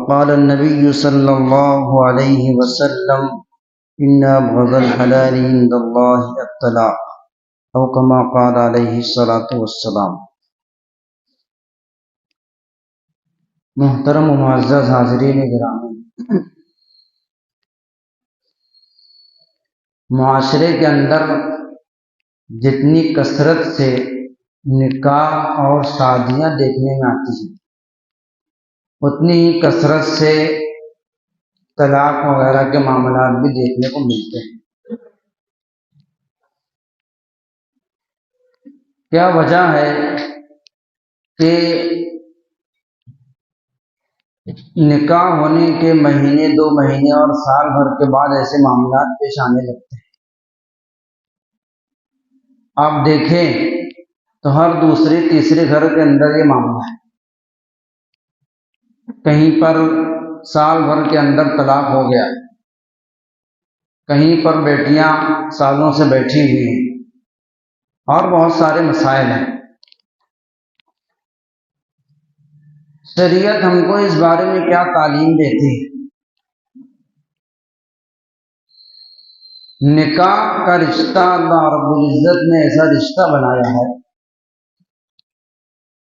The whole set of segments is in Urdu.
وقال النبي صلى الله عليه وسلم إن أبغض الحلال عند الله الطلاق أو كما قال عليه الصلاة والسلام۔ محترم و معزز حاضرین گرامی، معاشرے کے اندر جتنی کثرت سے نکاح اور شادیاں دیکھنے میں آتی ہیں، اتنی ہی کثرت سے طلاق وغیرہ کے معاملات بھی دیکھنے کو ملتے ہیں۔ کیا وجہ ہے کہ نکاح ہونے کے مہینے، 2 مہینے اور سال بھر کے بعد ایسے معاملات پیش آنے لگتے ہیں؟ آپ دیکھیں تو ہر دوسرے تیسرے گھر کے اندر یہ معاملہ ہے۔ کہیں پر سال بھر کے اندر طلاق ہو گیا، کہیں پر بیٹیاں سالوں سے بیٹھی ہوئی ہیں، اور بہت سارے مسائل ہیں۔ شریعت ہم کو اس بارے میں کیا تعلیم دیتی ہے؟ نکاح کا رشتہ اللہ رب العزت نے ایسا رشتہ بنایا ہے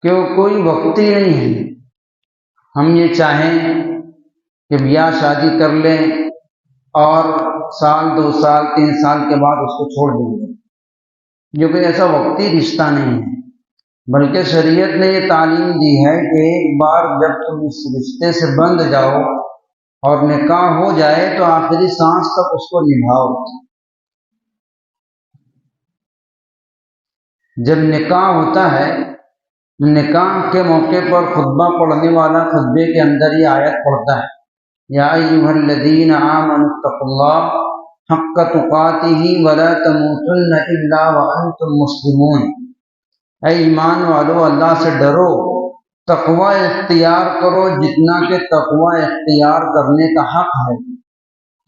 کہ وہ کوئی وقتی نہیں ہے۔ ہم یہ چاہیں کہ بیاہ شادی کر لیں اور سال 2 سال 3 سال کے بعد اس کو چھوڑ دیں گے، جو کہ ایسا وقتی رشتہ نہیں ہے، بلکہ شریعت نے یہ تعلیم دی ہے کہ ایک بار جب تم اس رشتے سے بندھ جاؤ اور نکاح ہو جائے تو آخری سانس تک اس کو نبھاؤ۔ جب نکاح ہوتا ہے، نکاح کے موقع پر خطبہ پڑھنے والا خطبے کے اندر یہ آیت پڑھتا ہے، یا ایھا الذین آمنوا اتقوا اللہ حق تقاتہ ولا تموتن الا وانتم مسلمون۔ اے ایمان والو، اللہ سے ڈرو، تقوی اختیار کرو جتنا کہ تقوی اختیار کرنے کا حق ہے،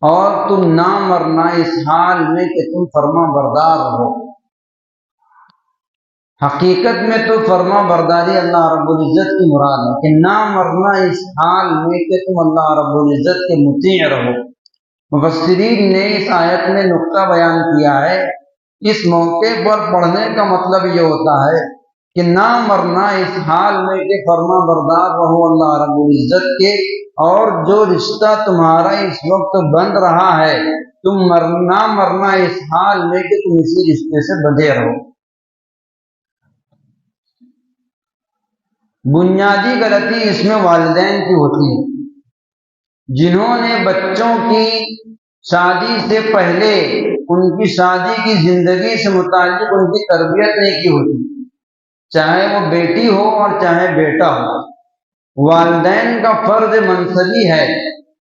اور تم نہ مرنا اس حال میں کہ تم فرما بردار ہو۔ حقیقت میں تو فرما برداری اللہ رب العزت کی مراد ہے کہ نہ مرنا اس حال میں کہ تم اللہ رب العزت کے مطیع رہو۔ مفسرین نے اس آیت میں نقطہ بیان کیا ہے، اس موقع پر پڑھنے کا مطلب یہ ہوتا ہے کہ نہ مرنا اس حال میں کہ فرما بردار رہو اللہ رب العزت کے، اور جو رشتہ تمہارا اس وقت بند رہا ہے تم نہ مرنا اس حال میں کہ تم اسی رشتے سے بندھے رہو۔ بنیادی غلطی اس میں والدین کی ہوتی ہے، جنہوں نے بچوں کی شادی سے پہلے ان کی شادی کی زندگی سے متعلق ان کی تربیت نہیں کی ہوتی، چاہے وہ بیٹی ہو اور چاہے بیٹا ہو۔ والدین کا فرض منصبی ہے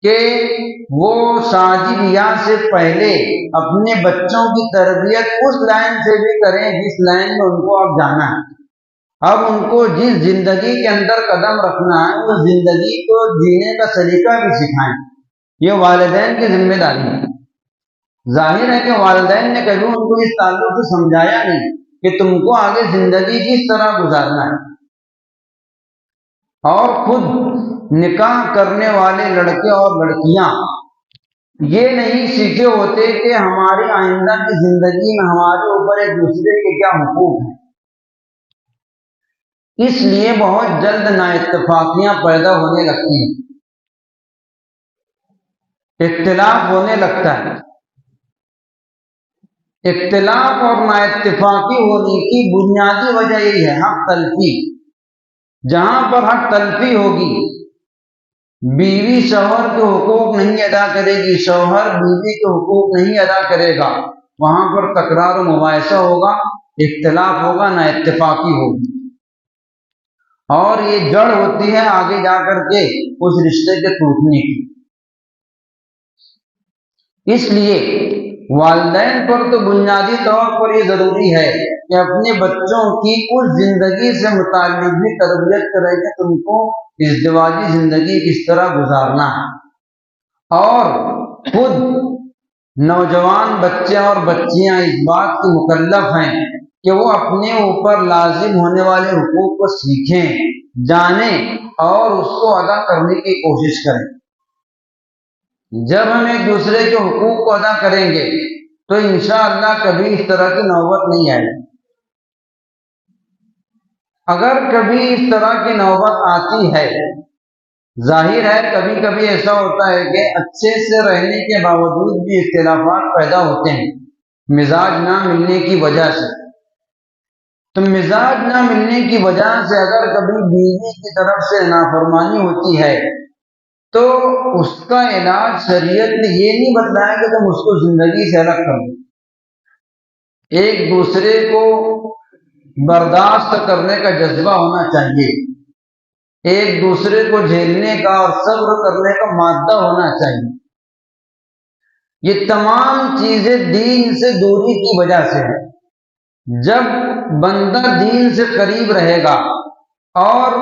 کہ وہ شادی بیاہ سے پہلے اپنے بچوں کی تربیت اس لائن سے بھی کریں جس لائن میں ان کو اب جانا ہے۔ اب ان کو جس زندگی کے اندر قدم رکھنا ہے اس زندگی کو جینے کا سلیقہ بھی سکھائیں۔ یہ والدین کی ذمہ داری ہے۔ ظاہر ہے کہ والدین نے کبھی ان کو اس تعلق سے سمجھایا نہیں کہ تم کو آگے زندگی کس طرح گزارنا ہے، اور خود نکاح کرنے والے لڑکے اور لڑکیاں یہ نہیں سیکھے ہوتے کہ ہماری آئندہ کی زندگی میں ہمارے اوپر ایک دوسرے کے کیا حقوق ہیں۔ اس لیے بہت جلد نااتفاقیاں پیدا ہونے لگتی ہیں، اختلاف ہونے لگتا ہے۔ اختلاف اور نااتفاقی ہونے کی بنیادی وجہ یہی ہے، حق تلفی۔ جہاں پر حق تلفی ہوگی، بیوی شوہر کے حقوق نہیں ادا کرے گی، شوہر بیوی کے حقوق نہیں ادا کرے گا، وہاں پر تکرار و مباحثہ ہوگا، اختلاف ہوگا، نااتفاقی ہوگی، اور یہ جڑ ہوتی ہے آگے جا کر کے اس رشتے کے ٹوٹنے کی۔ اس لیے والدین پر تو بنیادی طور پر یہ ضروری ہے کہ اپنے بچوں کی اس زندگی سے متعلق بھی تربیت کریں کہ تم کو ازدواجی زندگی کس طرح گزارنا ہے، اور خود نوجوان بچے اور بچیاں اس بات کی مکلف ہیں کہ وہ اپنے اوپر لازم ہونے والے حقوق کو سیکھیں، جانیں اور اس کو ادا کرنے کی کوشش کریں۔ جب ہم ایک دوسرے کے حقوق کو ادا کریں گے تو انشاءاللہ کبھی اس طرح کی نوبت نہیں آئے گی۔ اگر کبھی اس طرح کی نوبت آتی ہے، ظاہر ہے کبھی کبھی ایسا ہوتا ہے کہ اچھے سے رہنے کے باوجود بھی اختلافات پیدا ہوتے ہیں مزاج نہ ملنے کی وجہ سے۔ تو مزاج نہ ملنے کی وجہ سے اگر کبھی بیوی کی طرف سے نافرمانی ہوتی ہے تو اس کا علاج شریعت نے یہ نہیں بتلایا کہ تم اس کو زندگی سے الگ کر دو۔ ایک دوسرے کو برداشت کرنے کا جذبہ ہونا چاہیے، ایک دوسرے کو جھیلنے کا اور صبر کرنے کا مادہ ہونا چاہیے۔ یہ تمام چیزیں دین سے دوری کی وجہ سے ہے۔ جب بندہ دین سے قریب رہے گا اور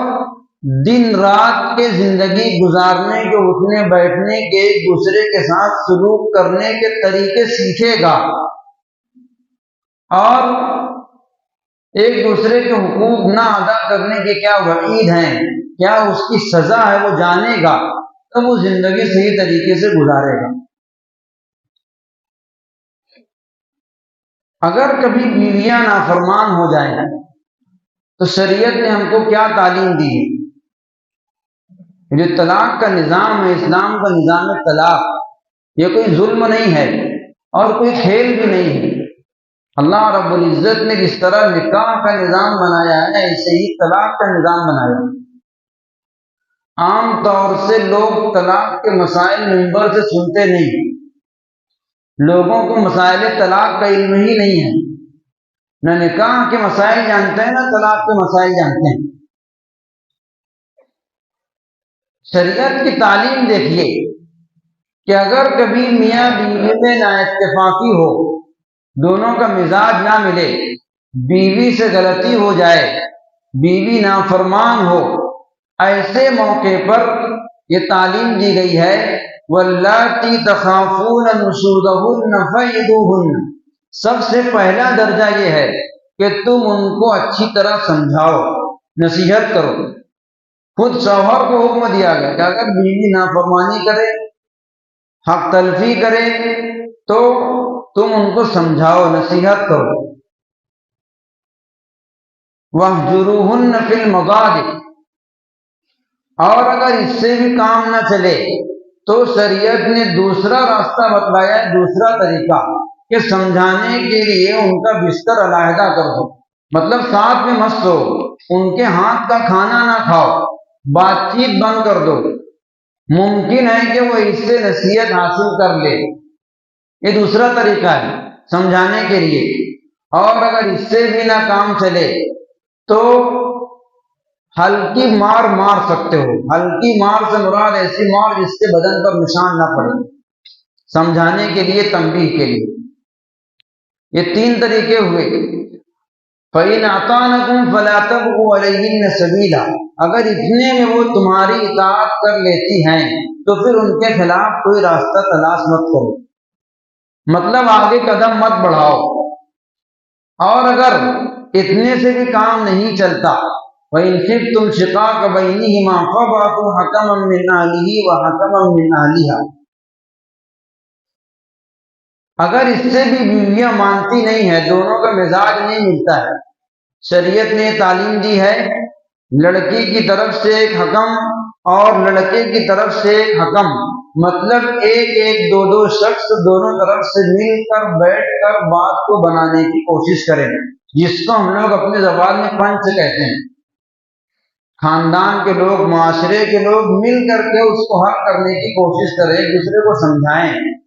دن رات کے زندگی گزارنے کے، اٹھنے بیٹھنے کے، ایک دوسرے کے ساتھ سلوک کرنے کے طریقے سیکھے گا اور ایک دوسرے کے حقوق نہ ادا کرنے کے کیا وعید ہیں، کیا اس کی سزا ہے، وہ جانے گا، تب وہ زندگی صحیح طریقے سے گزارے گا۔ اگر کبھی بیویاں نافرمان ہو جائیں تو شریعت نے ہم کو کیا تعلیم دی ہے؟ جو طلاق کا نظام ہے، اسلام کا نظام طلاق، یہ کوئی ظلم نہیں ہے اور کوئی کھیل بھی نہیں ہے۔ اللہ رب العزت نے جس طرح نکاح کا نظام بنایا ہے ایسے ہی طلاق کا نظام بنایا ہے۔ عام طور سے لوگ طلاق کے مسائل منبر سے سنتے نہیں، لوگوں کو مسائل طلاق کا علم ہی نہیں ہے، نہ نکاح کے مسائل جانتے ہیں نہ طلاق کے مسائل جانتے ہیں۔ شریعت کی تعلیم دیکھیے کہ اگر کبھی میاں بیوی میں نا اتفاقی ہو، دونوں کا مزاج نہ ملے، بیوی سے غلطی ہو جائے، بیوی نافرمان ہو، ایسے موقع پر یہ تعلیم دی گئی ہے واللاتی تخافون نشوزہن فعظوہن۔ سب سے پہلا درجہ یہ ہے کہ تم ان کو اچھی طرح سمجھاؤ، نصیحت کرو۔ خود شوہر کو حکم دیا گیا کہ اگر بیوی نافرمانی کرے، حق تلفی کرے تو تم ان کو سمجھاؤ، نصیحت کرو۔ وَاهْجُرُوهُنَّ فِي الْمَضَاجِعِ۔ اور اگر اس سے بھی کام نہ چلے تو شریعت نے دوسرا راستہ بتلایا ہے، دوسرا طریقہ کہ سمجھانے کے لیے ان کا بستر علیحدہ کر دو، مطلب ساتھ میں مت سو، ان کے ہاتھ کا کھانا نہ کھاؤ، بات چیت بند کر دو۔ ممکن ہے کہ وہ اس سے نصیحت حاصل کر لے، یہ دوسرا طریقہ ہے سمجھانے کے لیے۔ اور اگر اس سے بھی نہ کام چلے تو ہلکی مار مار سکتے ہو۔ ہلکی مار سے مراد ایسی مار جس سے بدن پر نشان نہ پڑے، سمجھانے کے لیے، تنبیہ کے لیے۔ یہ تین طریقے ہوئے۔ فَإِنْ أَطَعْنَكُمْ فَلَا تَبْغُوا عَلَيْهِنَّ سَبِيلًا۔ اگر اتنے میں وہ تمہاری اطاعت کر لیتی ہیں تو پھر ان کے خلاف کوئی راستہ تلاش مت کرو، مطلب آگے قدم مت بڑھاؤ۔ اور اگر اتنے سے بھی کام نہیں چلتا وَإِنْ خِفْتُمْ شِقَاقَ بَيْنِهِمَا فَابْعَثُوا حَكَمًا مِّنْ أَهْلِهِ وَحَكَمًا مِّنْ أَهْلِهَا۔ اگر اس سے بھی بیویاں مانتی نہیں ہے، دونوں کا مزاج نہیں ملتا ہے، شریعت نے تعلیم دی ہے لڑکی کی طرف سے ایک حکم اور لڑکے کی طرف سے ایک حکم، مطلب ایک ایک دو دو شخص دونوں طرف سے مل کر بیٹھ کر بات کو بنانے کی کوشش کریں، جس کو ہم لوگ اپنی زبان میں پنچ کہتے ہیں۔ خاندان کے لوگ، معاشرے کے لوگ مل کر کے اس کو حل کرنے کی کوشش کریں، ایک دوسرے کو سمجھائیں۔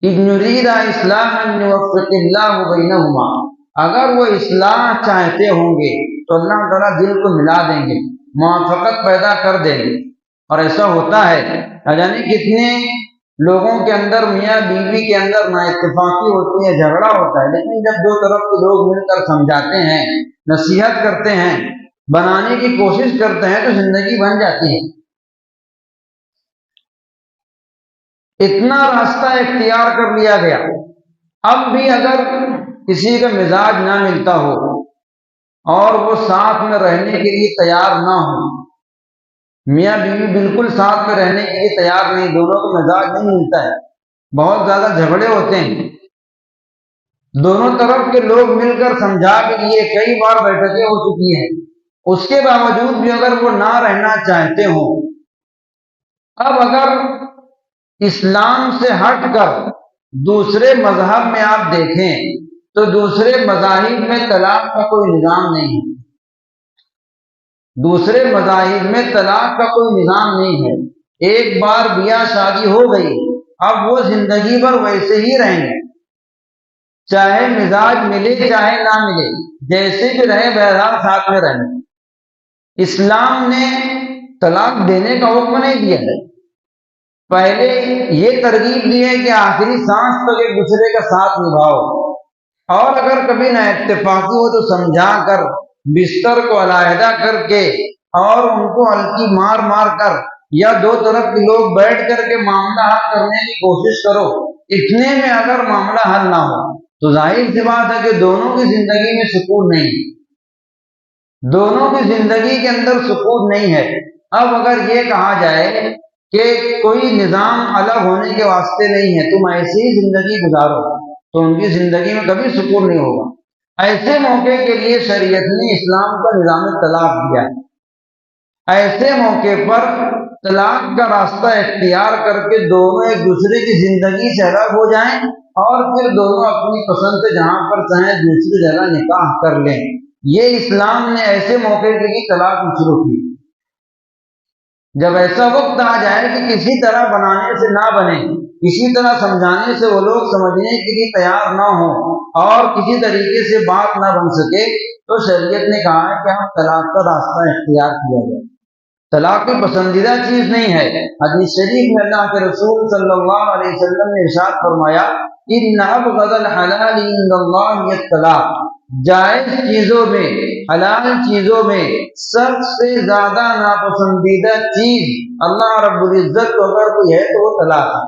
إِذْ نُرِيدَ إِصْلَاحًا يُوَفِّقِ اللَّهُ بَيْنَهُمَا۔ اگر وہ اصلاح چاہتے ہوں گے تو اللہ تعالیٰ دل کو ملا دیں گے، موافقت پیدا کر دیں گے۔ اور ایسا ہوتا ہے، یعنی کتنے لوگوں کے اندر، میاں بیوی کے اندر نا اتفاقی ہوتی ہے، جھگڑا ہوتا ہے، لیکن جب دو طرف کے لوگ مل کر سمجھاتے ہیں، نصیحت کرتے ہیں، بنانے کی کوشش کرتے ہیں تو زندگی بن جاتی ہے۔ اتنا راستہ اختیار کر لیا گیا۔ اب بھی اگر کسی کا مزاج نہ ملتا ہو اور وہ ساتھ میں رہنے کے لیے تیار نہ ہو، میاں بیوی بالکل ساتھ میں رہنے کے لیے تیار نہیں، دونوں کو مزاج نہیں ملتا ہے، بہت زیادہ جھگڑے ہوتے ہیں، دونوں طرف کے لوگ مل کر سمجھا کے لیے کئی بار بیٹھکیں ہو چکی ہیں، اس کے باوجود بھی اگر وہ نہ رہنا چاہتے ہوں، اب اگر اسلام سے ہٹ کر دوسرے مذہب میں آپ دیکھیں تو دوسرے مذاہب میں طلاق کا کوئی نظام نہیں ہے، دوسرے مذاہب میں طلاق کا کوئی نظام نہیں ہے، ایک بار بیاہ شادی ہو گئی اب وہ زندگی بھر ویسے ہی رہیں گے، چاہے مزاج ملے چاہے نہ ملے، جیسے بھی رہے بہرحال ساتھ میں رہیں۔ اسلام نے طلاق دینے کا حکم نہیں دیا ہے، پہلے یہ ترغیب دی ہے کہ آخری سانس تک ایک دوسرے کا ساتھ نبھاؤ، اور اگر کبھی نہ اتفاقی ہو تو سمجھا کر بستر کو علیحدہ کر کے اور ان کو ہلکی مار مار کر یا دو طرف کے لوگ بیٹھ کر کے معاملہ حل کرنے کی کوشش کرو، اتنے میں اگر معاملہ حل نہ ہو تو ظاہر سی بات ہے کہ دونوں کی زندگی میں سکون نہیں ہے، دونوں کی زندگی کے اندر سکون نہیں ہے۔ اب اگر یہ کہا جائے کہ کوئی نظام الگ ہونے کے واسطے نہیں ہے، تم ایسی ہی زندگی گزارو، تو ان کی زندگی میں کبھی سکون نہیں ہوگا۔ ایسے موقع کے لیے شریعت نے اسلام کا نظام طلاق دیا ہے، ایسے موقع پر طلاق کا راستہ اختیار کر کے دونوں ایک دوسرے کی زندگی سے الگ ہو جائیں اور پھر دونوں اپنی پسند سے جہاں پر چاہیں دوسری جگہ نکاح کر لیں، یہ اسلام نے ایسے موقع کے لیے طلاق شروع کی۔ جب ایسا وقت آ جائے کہ کسی طرح بنانے سے نہ بنے، کسی طرح سمجھانے سے وہ لوگ سمجھنے کے لیے تیار نہ ہوں اور کسی طریقے سے بات نہ بن سکے، تو شریعت نے کہا ہے کہ ہم طلاق کا راستہ اختیار کیا جائے۔ طلاق کی پسندیدہ چیز نہیں ہے، حدیث شریف میں اللہ کے رسول صلی اللہ علیہ وسلم نے ارشاد فرمایا ان ابغض الحلال عند اللہ الطلاق، جائز چیزوں میں حلال چیزوں میں سب سے زیادہ ناپسندیدہ چیز اللہ رب العزت کو اگر کوئی ہے تو وہ طلاق ہے،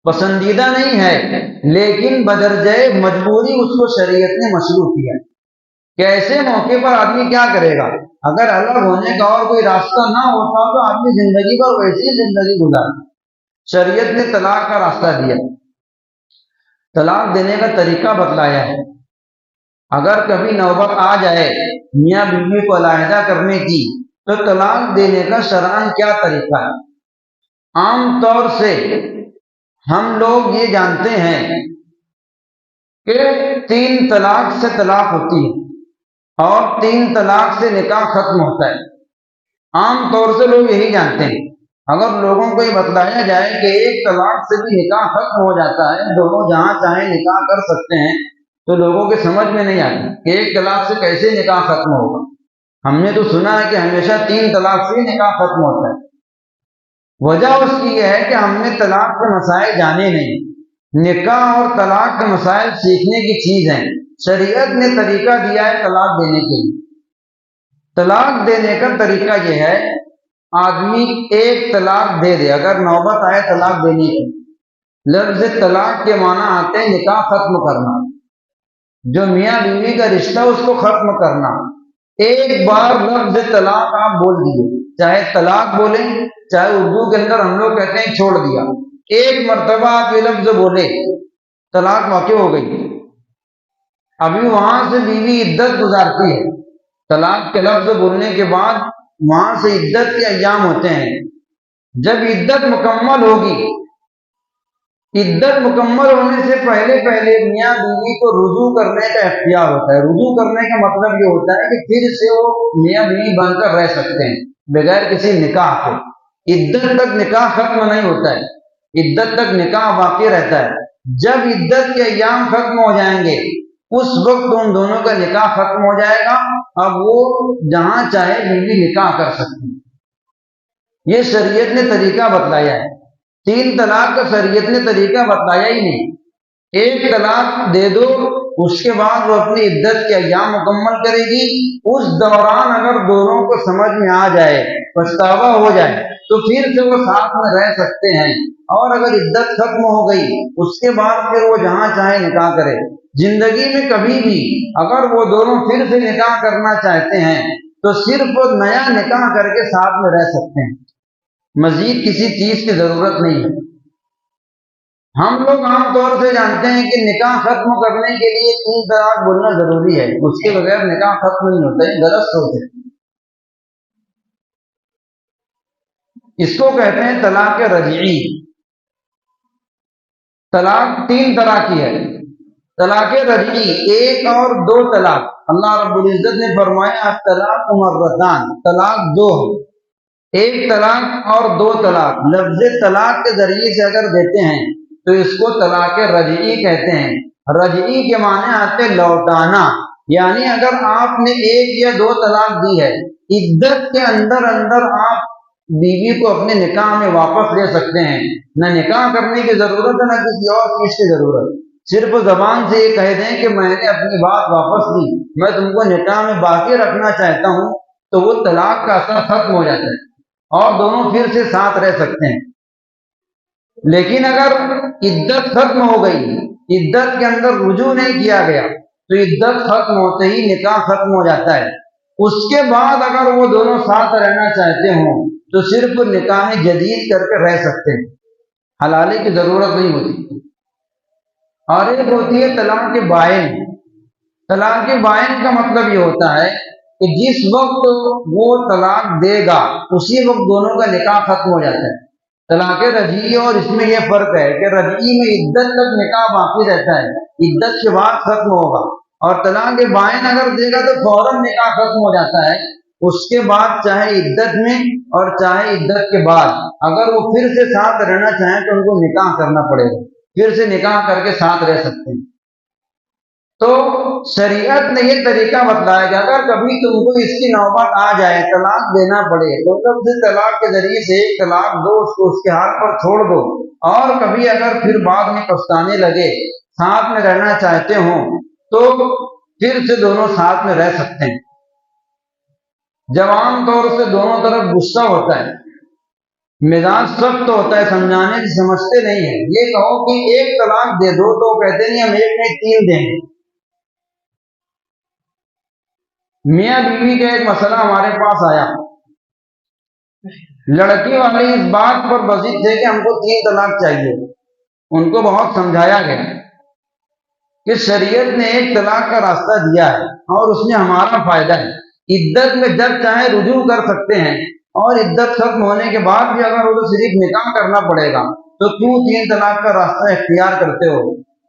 پسندیدہ نہیں ہے لیکن بدرجہ مجبوری اس کو شریعت نے مشروع کیا کہ ایسے موقع پر آدمی کیا کرے گا، اگر الگ ہونے کا اور کوئی راستہ نہ ہوتا تو آدمی زندگی پر ویسی ہی زندگی گزارے۔ شریعت نے طلاق کا راستہ دیا، طلاق دینے کا طریقہ بتلایا ہے۔ اگر کبھی نوبت آ جائے میاں بیوی کو علیحدہ کرنے کی تو طلاق دینے کا شرعاً کیا طریقہ ہے؟ عام طور سے ہم لوگ یہ جانتے ہیں کہ 3 طلاق سے طلاق ہوتی ہے اور 3 طلاق سے نکاح ختم ہوتا ہے، عام طور سے لوگ یہی جانتے ہیں۔ اگر لوگوں کو یہ بتلایا جائے کہ 1 طلاق سے بھی نکاح ختم ہو جاتا ہے، دونوں جہاں چاہیں نکاح کر سکتے ہیں، تو لوگوں کے سمجھ میں نہیں آتی کہ 1 طلاق سے کیسے نکاح ختم ہوگا۔ ہم نے تو سنا ہے کہ ہمیشہ 3 طلاق سے نکاح ختم ہوتا ہے۔ وجہ اس کی یہ ہے کہ ہم نے طلاق کے مسائل جانے نہیں، نکاح اور طلاق کے مسائل سیکھنے کی چیز ہیں۔ شریعت نے طریقہ دیا ہے طلاق دینے کے لیے۔ طلاق دینے کا طریقہ یہ ہے، آدمی 1 طلاق دے دے، اگر نوبت آئے طلاق دینے کی، لفظ طلاق کے معنی آتے ہیں نکاح ختم کرنا، جو میاں بیوی کا رشتہ اس کو ختم کرنا۔ ایک بار لفظ طلاق آپ بول دیے، چاہے طلاق بولیں چاہے اردو کے اندر ہم لوگ کہتے ہیں چھوڑ دیا، ایک مرتبہ آپ یہ لفظ بولے طلاق واقع ہو گئی۔ ابھی وہاں سے بیوی عدت گزارتی ہے، طلاق کے لفظ بولنے کے بعد وہاں سے عدت کے ایام ہوتے ہیں۔ جب عدت مکمل ہوگی، عدت مکمل ہونے سے پہلے میاں بیوی کو رجوع کرنے کا اختیار ہوتا ہے۔ رجوع کرنے کا مطلب یہ ہوتا ہے کہ پھر سے وہ میاں بیوی بن کر رہ سکتے ہیں بغیر کسی نکاح کے۔ عدت تک نکاح ختم نہیں ہوتا ہے، عدت تک نکاح باقی رہتا ہے۔ جب عدت کے ایام ختم ہو جائیں گے اس وقت ان دونوں کا نکاح ختم ہو جائے گا، اب وہ جہاں چاہے بیوی نکاح کر سکتی ہے۔ یہ شریعت نے طریقہ بتلایا ہے۔ 3 طلاق کا شریعت نے طریقہ بتلایا ہی نہیں۔ 1 طلاق دے دو، اس کے بعد وہ اپنی عدت کے ایام مکمل کرے گی، اس دوران اگر دونوں کو سمجھ میں آ جائے، پچھتاوا ہو جائے تو پھر سے وہ ساتھ میں رہ سکتے ہیں، اور اگر عدت ختم ہو گئی اس کے بعد پھر وہ جہاں چاہے نکاح کرے۔ زندگی میں کبھی بھی اگر وہ دونوں پھر سے نکاح کرنا چاہتے ہیں تو صرف وہ نیا نکاح کر کے ساتھ میں رہ سکتے ہیں، مزید کسی چیز کی ضرورت نہیں ہے۔ ہم لوگ عام طور سے جانتے ہیں کہ نکاح ختم کرنے کے لیے 3 طلاق بولنا ضروری ہے، اس کے بغیر نکاح ختم نہیں ہوتا ہے، غلط سوچ ہے۔ اس کو کہتے ہیں طلاق رجعی۔ طلاق 3 طرح کی ہے۔ طلاق رجعی 1 اور 2 طلاق۔ اللہ رب العزت نے فرمایا طلاق مرتان، طلاق 2 ہے، 1 طلاق اور 2 طلاق۔ لفظ طلاق کے ذریعے سے اگر دیتے ہیں تو اس کو طلاق رجعی کہتے ہیں۔ رجعی کے معنی آتے لوٹانا، یعنی اگر آپ نے 1 یا 2 طلاق دی ہے، عدت کے اندر آپ بیوی کو اپنے نکاح میں واپس لے سکتے ہیں، نہ نکاح کرنے کی ضرورت ہے نہ کسی اور چیز کی ضرورت، صرف زبان سے یہ کہہ دیں کہ میں نے اپنی بات واپس لی، میں تم کو نکاح میں باقی رکھنا چاہتا ہوں، تو وہ طلاق کا اثر ختم ہو جاتا ہے اور دونوں پھر سے ساتھ رہ سکتے ہیں۔ لیکن اگر عدت ختم ہو گئی، عدت کے اندر رجوع نہیں کیا گیا، تو عدت ختم ہوتے ہی نکاح ختم ہو جاتا ہے۔ اس کے بعد اگر وہ دونوں ساتھ رہنا چاہتے ہوں تو صرف نکاح جدید کر کے رہ سکتے ہیں، حلالے کی ضرورت نہیں ہوتی۔ اور ایک ہوتی ہے طلاق بائن۔ طلاق بائن کا مطلب یہ ہوتا ہے کہ جس وقت وہ طلاق دے گا اسی وقت دونوں کا نکاح ختم ہو جاتا ہے۔ طلاق رجعی اور اس میں یہ فرق ہے کہ رجعی میں عدت تک نکاح باقی رہتا ہے، عدت کے بعد ختم ہوگا، اور طلاق بائن اگر دے گا تو فوراً نکاح ختم ہو جاتا ہے۔ اس کے بعد چاہے عدت میں اور چاہے عدت کے بعد اگر وہ پھر سے ساتھ رہنا چاہیں تو ان کو نکاح کرنا پڑے گا، پھر سے نکاح کر کے ساتھ رہ سکتے ہیں۔ تو شریعت نے یہ طریقہ بتلایا کہ اگر کبھی تم کو اس کی نوبت آ جائے طلاق دینا پڑے تو لفظ طلاق کے ذریعے سے 1 طلاق دو، اس کو اس کے حال پر چھوڑ دو، اور کبھی اگر پھر بعد میں پچھتانے لگے، ساتھ میں رہنا چاہتے ہوں تو پھر سے دونوں ساتھ میں رہ سکتے ہیں۔ جب عام طور سے دونوں طرف غصہ ہوتا ہے، مزاج سخت ہوتا ہے، سمجھانے کی سمجھتے نہیں ہیں، یہ کہو کہ 1 طلاق دے دو تو کہتے نہیں ہم 1 نہیں 3 دیں گے۔ میاں بیوی کا ایک مسئلہ ہمارے پاس آیا، لڑکی والے اس بات پر بضد تھے کہ ہم کو 3 طلاق چاہیے۔ ان کو بہت سمجھایا گیا کہ شریعت نے 1 طلاق کا راستہ دیا ہے اور اس میں ہمارا فائدہ ہے، عدت میں جب چاہے رجوع کر سکتے ہیں، اور عدت ختم ہونے کے بعد بھی اگر وہ تو صرف نکاح کرنا پڑے گا، تو کیوں 3 طلاق کا راستہ اختیار کرتے ہو؟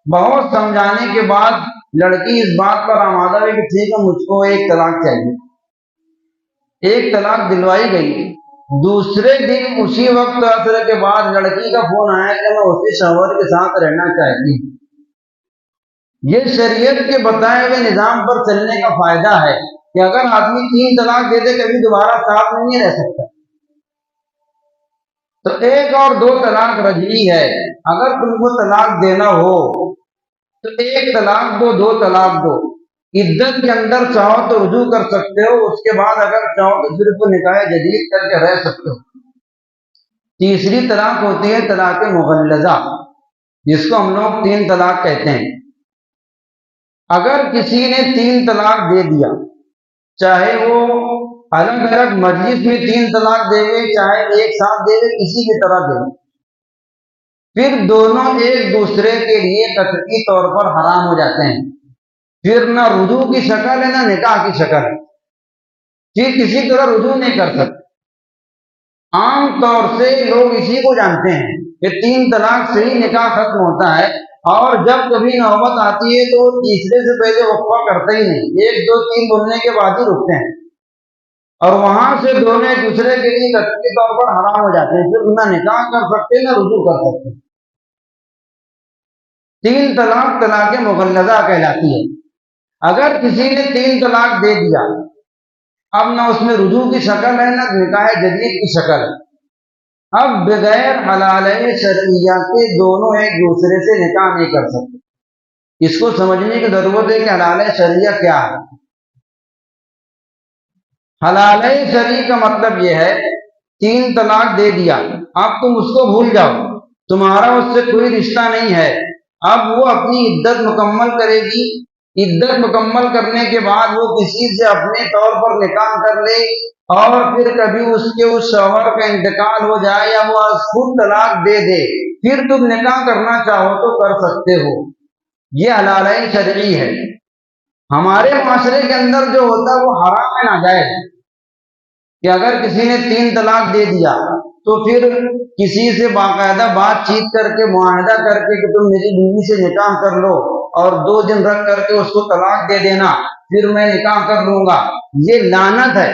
بہت سمجھانے کے بعد لڑکی اس بات پر آمادہ ہوئی کہ ٹھیک ہے مجھ کو 1 طلاق چاہیے۔ 1 طلاق دلوائی گئی۔ دوسرے دن اسی وقت عصر کے بعد لڑکی کا فون آیا کہ میں اسی شوہر کے ساتھ رہنا چاہتی ہوں۔ یہ شریعت کے بتائے ہوئے نظام پر چلنے کا فائدہ ہے کہ اگر آدمی 3 طلاق دے دے کبھی دوبارہ ساتھ نہیں رہ سکتا۔ تو 1 اور 2 طلاق رجعی ہے۔ اگر تم کو طلاق دینا ہو تو 1 طلاق دو، 2 طلاق دو، عدت کے اندر چاہو تو رجوع کر سکتے ہو، اس کے بعد اگر چاہو تو صرف نکاح جدید کر کے رہ سکتے ہو۔ تیسری طلاق ہوتی ہے طلاق مغلظہ، جس کو ہم لوگ 3 طلاق کہتے ہیں۔ اگر کسی نے 3 طلاق دے دیا، چاہے وہ الگ الگ مجلس میں 3 طلاق دے گئے، چاہے ایک ساتھ دے گئے، کسی بھی طرح دے گئے، پھر دونوں ایک دوسرے کے لیے قطعی طور پر حرام ہو جاتے ہیں۔ پھر نہ رجوع کی شکل ہے نہ نکاح کی شکل ہے، پھر کسی طرح رجوع نہیں کر سکتے۔ عام طور سے لوگ اسی کو جانتے ہیں کہ 3 طلاق سے ہی نکاح ختم ہوتا ہے، اور جب کبھی نوبت آتی ہے تو تیسرے سے پہلے وقفہ کرتے ہی نہیں، 1 2 3 بولنے کے بعد ہی رکتے ہیں، اور وہاں سے دونوں ایک دوسرے کے لیے قطعی طور پر حرام ہو جاتے ہیں، پھر نہ نکاح کر سکتے نہ رجوع کر سکتے۔ 3 طلاق طلاق مغلظہ کہلاتی ہے۔ اگر کسی نے 3 طلاق دے دیا، اب نہ اس میں رجوع کی شکل ہے نہ نکاح جدید کی شکل ہے، اب بغیر حلالہ شرعیہ کے دونوں ایک دوسرے سے نکاح نہیں کر سکتے۔ اس کو سمجھنے کی ضرورت ہے کہ حلالہ شرعیہ کیا ہے۔ حلالہ شرعی کا مطلب یہ ہے 3 طلاق دے دیا، اب تم اس کو بھول جاؤ، تمہارا اس سے کوئی رشتہ نہیں ہے، اب وہ اپنی عدت مکمل کرے گی، عدت مکمل کرنے کے بعد وہ کسی سے اپنے طور پر نکاح کر لے، اور پھر کبھی اس کے اس شوہر کا انتقال ہو جائے یا وہ خود طلاق دے دے، پھر تم نکاح کرنا چاہو تو کر سکتے ہو۔ یہ حلالین شرعی ہے۔ ہمارے معاشرے کے اندر جو ہوتا ہے وہ حرام ہے، ناجائز ہے، کہ اگر کسی نے 3 طلاق دے دیا تو پھر کسی سے باقاعدہ بات چیت کر کے معاہدہ کر کے کہ تم میری بیوی سے نکاح کر لو، اور 2 دن رکھ کر کے اس کو طلاق دے دینا، پھر میں نکاح کر لوں گا، یہ لعنت ہے۔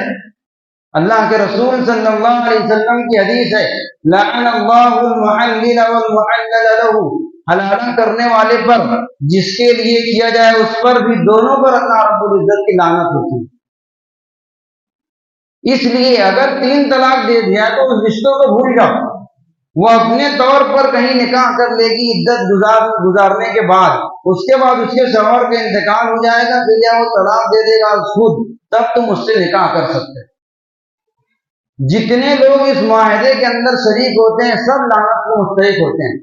اللہ کے رسول صلی اللہ علیہ وسلم کی حدیث ہے، لعن اللہ المحلل والمحلل له، حلالہ کرنے والے پر، جس کے لیے کیا جائے اس پر بھی، دونوں پر اللہ رب العزت کی لعنت ہوتی ہے۔ اس لیے اگر 3 طلاق دے دیا تو اس رشتوں کو بھول جاؤ، وہ اپنے طور پر کہیں نکاح کر لے گی عدت گزارنے کے بعد، اس کے بعد اس کے شوہر کا انتقال ہو جائے گا، پھر یا وہ طلاق دے دے گا خود، تب تم اس سے نکاح کر سکتے۔ جتنے لوگ اس معاہدے کے اندر شریک ہوتے ہیں سب لعنت کو مستحق ہوتے ہیں۔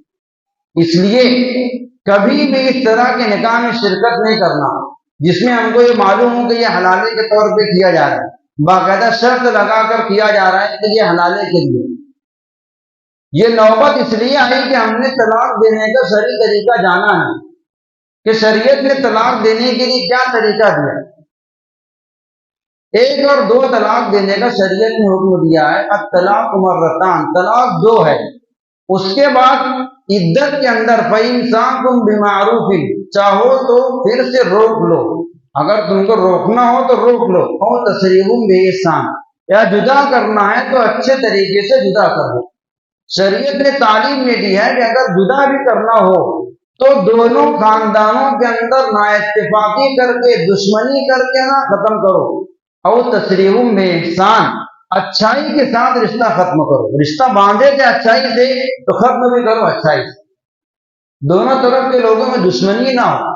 اس لیے کبھی بھی اس طرح کے نکاح میں شرکت نہیں کرنا جس میں ہم کو یہ معلوم ہو کہ یہ حلالے کے طور پہ کیا جا رہا ہے، باقاعدہ شرط لگا کر کیا جا رہا ہے کہ یہ حلالے کے لیے۔ یہ نوبت اس لیے آئی کہ ہم نے طلاق دینے کا صحیح طریقہ جانا ہے کہ شریعت نے طلاق دینے کے لیے کیا طریقہ دیا۔ 1 اور 2 طلاق دینے کا شریعت نے حکم دیا ہے، الطلاق مرتان، طلاق 2 ہے۔ اس کے بعد عدت کے اندر فَإِمْسَاكٌ بِمَعْرُوفٍ، چاہو تو پھر سے روک لو، اگر تم کو روکنا ہو تو روک لو، اور تسریح بِإِحْسَان، یا جدا کرنا ہے تو اچھے طریقے سے جدا کر دو۔ شریعت نے تعلیم یہ دی ہے کہ اگر جدا بھی کرنا ہو تو دونوں خاندانوں کے اندر نا اتفاقی کر کے، دشمنی کر کے نہ ختم کرو، اور تسریح بِإِحْسَان، اچھائی کے ساتھ رشتہ ختم کرو۔ رشتہ باندھے تھے اچھائی سے تو ختم بھی کرو اچھائی سے، دونوں طرف کے لوگوں میں دشمنی نہ ہو۔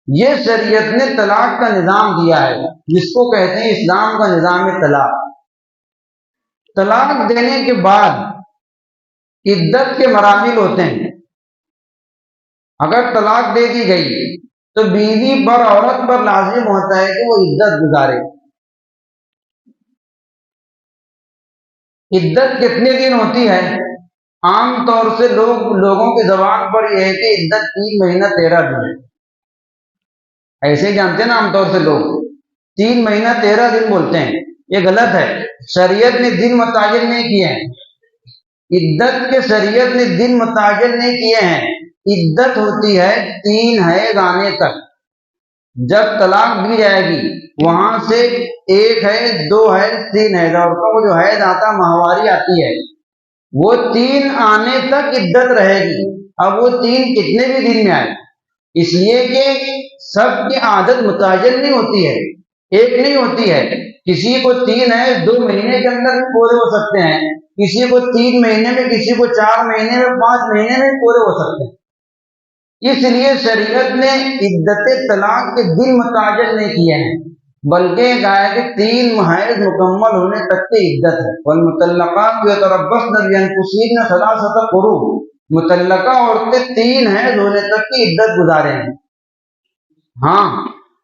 یہ شریعت نے طلاق کا نظام دیا ہے، جس کو کہتے ہیں اسلام کا نظام طلاق۔ طلاق دینے کے بعد عدت کے مراحل ہوتے ہیں۔ اگر طلاق دے دی گئی تو بیوی پر، عورت پر لازم ہوتا ہے کہ وہ عدت گزارے۔ عدت کتنے دن ہوتی ہے؟ عام طور سے لوگوں کی زبان پر یہ ہے کہ عدت 3 مہینہ 13 دن ہے، ایسے جانتے ہیں نا عام طور سے لوگ 3 مہینہ 13 دن بولتے ہیں، یہ غلط ہے۔ شریعت نے دن متعین نہیں کیے ہیں، عدت کے شریعت نے دن متعین نہیں کیے ہیں۔ عدت ہوتی ہے 3 حیض آنے تک، جب طلاق دی جائے گی وہاں سے 1 حیض 2 حیض 3 حیض، عورتوں کو جو حیض آتا ماہواری آتی ہے وہ 3 آنے تک عدت رہے گی۔ اب وہ 3 کتنے بھی دن میں آئے، اس لیے کہ سب کی عادت متعین نہیں ہوتی ہے، ایک نہیں ہوتی ہے۔ کسی کو 3 حیض 2 مہینے کے اندر بھی پورے ہو سکتے ہیں، کسی کو 3 مہینے میں، کسی کو 4 مہینے میں، 5 مہینے میں پورے ہو سکتے ہیں۔ اس لیے شریعت نے عدت طلاق کے دن متعین نہیں کیے ہیں، بلکہ کہا ہے کہ 3 حیض مکمل ہونے تک کی عدت ہے۔ والمطلقات یتربصن بانفسہن 3 قروء، مطلقہ عورتیں 3 حیض ہونے تک کی عدت گزاریں ہیں۔ ہاں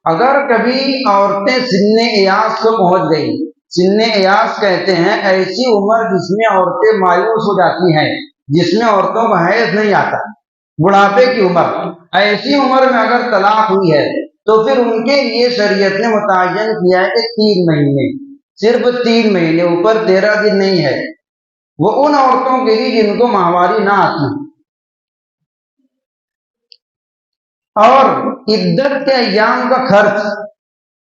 اگر کبھی عورتیں سن ایاس کو پہنچ گئی، سن ایاس کہتے ہیں ایسی عمر جس میں عورتیں مایوس ہو جاتی ہیں، جس میں عورتوں کا حیض نہیں آتا، بڑھاپے کی عمر، ایسی عمر میں اگر طلاق ہوئی ہے تو پھر ان کے لیے شریعت نے متعین کیا ہے کہ 3 مہینے، صرف 3 مہینے، اوپر 13 دن نہیں ہے۔ وہ ان عورتوں کے لیے جن کو ماہواری نہ آتی۔ اور عدت کے ایام کا خرچ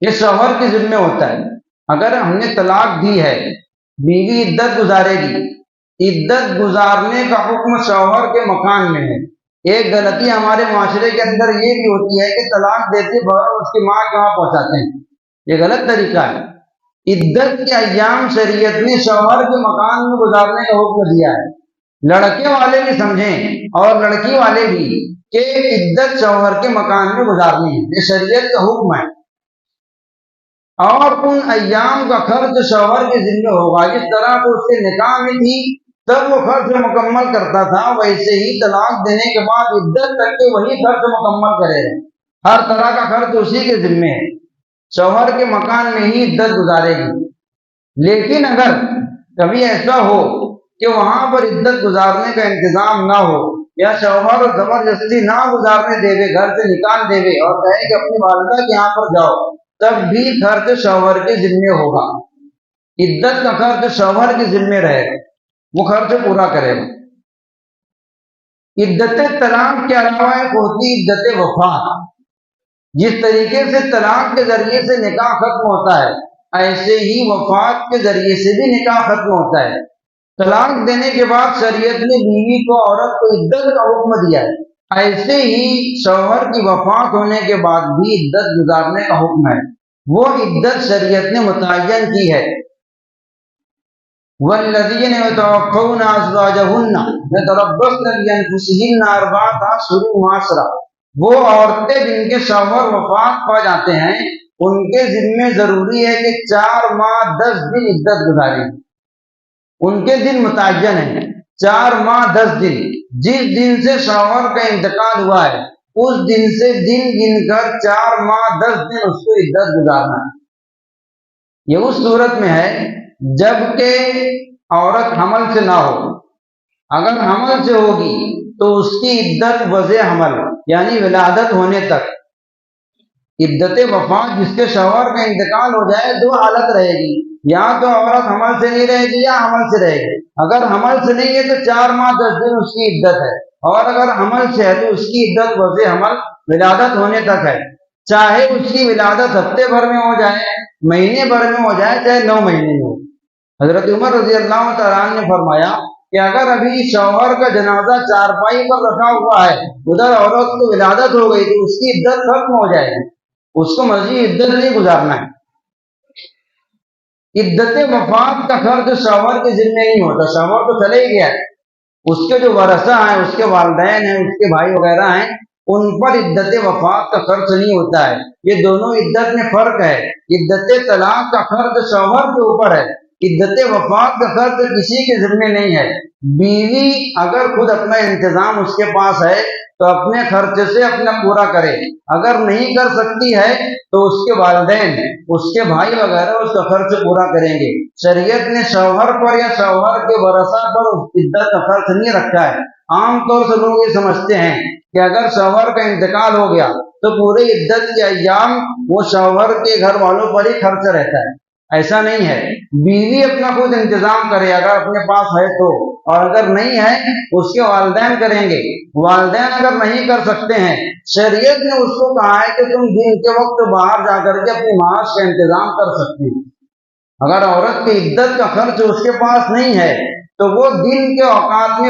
یہ شوہر کے ذمہ ہوتا ہے۔ اگر ہم نے طلاق دی ہے، بیوی عدت گزارے گی، عدت گزارنے کا حکم شوہر کے مکان میں ہے۔ ایک غلطی ہمارے معاشرے کے اندر یہ بھی ہوتی ہے کہ طلاق دیتے بغیر اس کی ماں کے وہاں پہنچاتے ہیں، یہ غلط طریقہ ہے۔ عدت کے ایام شریعت نے شوہر کے مکان میں گزارنے کا حکم دیا ہے۔ لڑکے والے بھی سمجھیں اور لڑکی والے بھی کہ عدت شوہر کے مکان میں گزارنی ہے، یہ شریعت کا حکم ہے۔ اور ان ایام کا خرچ شوہر کے ذمہ ہوگا، جس طرح تو اس کے نکاح میں تھی تب وہ خرچ مکمل کرتا تھا، ویسے ہی طلاق دینے کے بعد عدت تک کے وہی خرچ مکمل کرے گا۔ ہر طرح کا خرچ اسی کے ذمے ہے، شوہر کے مکان میں ہی عدت گزارے گی۔ لیکن اگر کبھی ایسا ہو کہ وہاں پر عدت گزارنے کا انتظام نہ ہو، یا شوہر زبردستی نہ گزارنے دے، گھر سے نکال دے اور کہے کہ اپنی والدہ کے یہاں پر جاؤ، تب بھی خرچ شوہر کے ذمے ہوگا۔ عدت کا خرچ شوہر کے ذمے رہے گا، وہ خرچ پورا کرے گا۔ عدت طلاق کے علاوہ ایک ہوتی عدت وفات۔ جس طریقے سے طلاق کے ذریعے سے نکاح ختم ہوتا ہے، ایسے ہی وفات کے ذریعے سے بھی نکاح ختم ہوتا ہے۔ طلاق دینے کے بعد شریعت نے بیوی کو، عورت کو عدت کا حکم دیا ہے، ایسے ہی شوہر کی وفات ہونے کے بعد بھی عدت گزارنے کا حکم ہے۔ وہ عدت شریعت نے متعین کی ہے۔ والذین یتوفون ازواجہن یتربصن بانفسہن اربعۃ اشہر وعشرا۔ وہ عورتیں جن کے شوہر وفات پا جاتے ہیں، ان کے ذمے ضروری ہے کہ 4 ماہ 10 دن عدت گزاریں۔ ان کے دن متعین ہیں، 4 ماہ 10 دن۔ جس دن سے شوہر کا انتقال ہوا ہے، اس دن سے دن گن کر 4 ماہ 10 دن اس کو عدت گزارنا ہے۔ یہ اس صورت میں ہے جب کہ عورت حمل سے نہ ہو۔ اگر حمل سے ہوگی تو اس کی عدت وضع حمل یعنی ولادت ہونے تک۔ عدت وفات جس کے شوہر کا انتقال ہو جائے، 2 حالت رہے گی، یا تو عورت حمل سے نہیں رہے گی یا حمل سے رہے گی۔ اگر حمل سے نہیں ہے تو 4 ماہ 10 دن اس کی عدت ہے، اور اگر حمل سے ہے تو اس کی عدت وضع حمل ولادت ہونے تک ہے۔ چاہے اس کی ولادت ہفتے بھر میں ہو جائے، مہینے بھر میں ہو جائے، چاہے 9 مہینے میں ہو۔ حضرت عمر رضی اللہ تعالیٰ عنہ نے فرمایا کہ اگر ابھی شوہر کا جنازہ چارپائی پر رکھا ہوا ہے، ادھر عورت کو ولادت ہو گئی، تو اس کی عدت ختم ہو جائے گی، اس کو مزید عدت نہیں گزارنا ہے۔ عدت وفات کا خرچ شوہر کے ذمے نہیں ہوتا، شوہر تو چلے ہی گیا ہے، اس کے جو ورثہ ہیں، اس کے والدین ہیں، اس کے بھائی وغیرہ ہیں، ان پر عدت وفات کا خرچ نہیں ہوتا ہے۔ یہ دونوں عدت میں فرق ہے۔ عدت طلاق کا خرچ شوہر کے اوپر ہے، عدت وفات کا خرچ کسی کے ذمے نہیں ہے۔ بیوی اگر خود اپنا انتظام اس کے پاس ہے تو اپنے خرچ سے اپنا پورا کرے، اگر نہیں کر سکتی ہے تو اس کے والدین، اس کے بھائی وغیرہ اس کا خرچ پورا کریں گے۔ شریعت نے شوہر پر یا شوہر کے ورثہ پر عدت کا خرچ نہیں رکھا ہے۔ عام طور سے لوگ یہ سمجھتے ہیں کہ اگر شوہر کا انتقال ہو گیا تو پورے عدت کے ایام وہ شوہر کے گھر والوں پر ہی خرچ رہتا ہے۔ ایسا نہیں ہے، بیوی اپنا خود انتظام کرے اگر اپنے پاس ہے تو، اور اگر نہیں ہے اس کے والدین کریں گے۔ والدین اگر نہیں کر سکتے ہیں، شریعت نے اس کو کہا ہے کہ تم دن کے وقت باہر جا کر کے اپنی معاش کا انتظام کر سکتے ہیں۔ اگر عورت کی عدت کا خرچ اس کے پاس نہیں ہے تو وہ دن کے اوقات میں